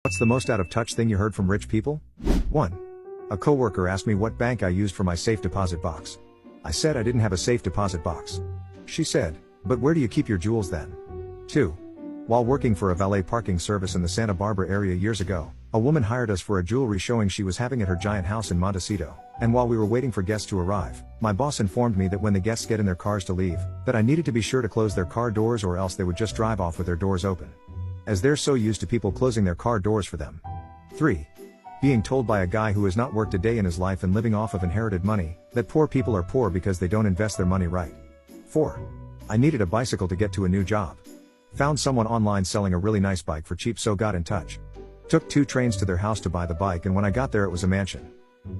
What's the most out of touch thing you heard from rich people? 1. A coworker asked me what bank I used for my safe deposit box. I said I didn't have a safe deposit box. She said, "But where do you keep your jewels then?" 2. While working for a valet parking service in the Santa Barbara area years ago, a woman hired us for a jewelry showing she was having at her giant house in Montecito, and while we were waiting for guests to arrive, my boss informed me that when the guests get in their cars to leave, that I needed to be sure to close their car doors or else they would just drive off with their doors open, as they're so used to people closing their car doors for them. 3. Being told by a guy who has not worked a day in his life and living off of inherited money, that poor people are poor because they don't invest their money right. 4. I needed a bicycle to get to a new job. Found someone online selling a really nice bike for cheap, so got in touch. Took 2 trains to their house to buy the bike, and when I got there it was a mansion.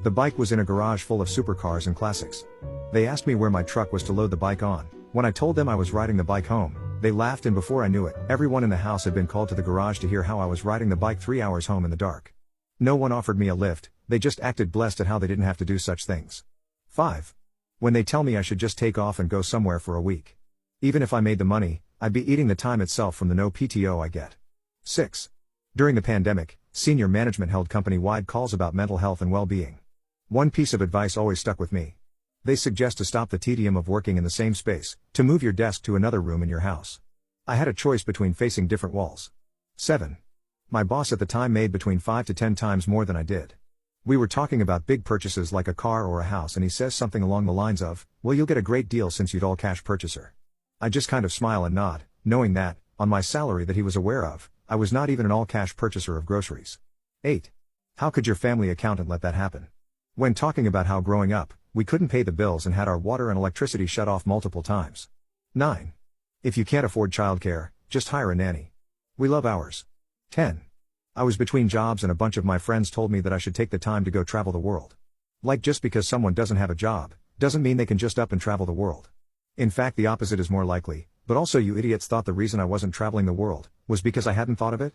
The bike was in a garage full of supercars and classics. They asked me where my truck was to load the bike on. When I told them I was riding the bike home, they laughed, and before I knew it, everyone in the house had been called to the garage to hear how I was riding the bike 3 hours home in the dark. No one offered me a lift, they just acted blessed at how they didn't have to do such things. 5. When they tell me I should just take off and go somewhere for a week. Even if I made the money, I'd be eating the time itself from the no PTO I get. 6. During the pandemic, senior management held company-wide calls about mental health and well-being. One piece of advice always stuck with me. They suggest to stop the tedium of working in the same space, to move your desk to another room in your house. I had a choice between facing different walls. 7. My boss at the time made between 5 to 10 times more than I did. We were talking about big purchases like a car or a house, and he says something along the lines of, "Well, you'll get a great deal since you'd all cash purchaser." I just kind of smile and nod, knowing that, on my salary that he was aware of, I was not even an all-cash purchaser of groceries. 8. How could your family accountant let that happen? When talking about how growing up, we couldn't pay the bills and had our water and electricity shut off multiple times. 9. If you can't afford childcare, just hire a nanny. We love ours. 10. I was between jobs and a bunch of my friends told me that I should take the time to go travel the world. Like, just because someone doesn't have a job, doesn't mean they can just up and travel the world. In fact, the opposite is more likely, but also you idiots thought the reason I wasn't traveling the world was because I hadn't thought of it?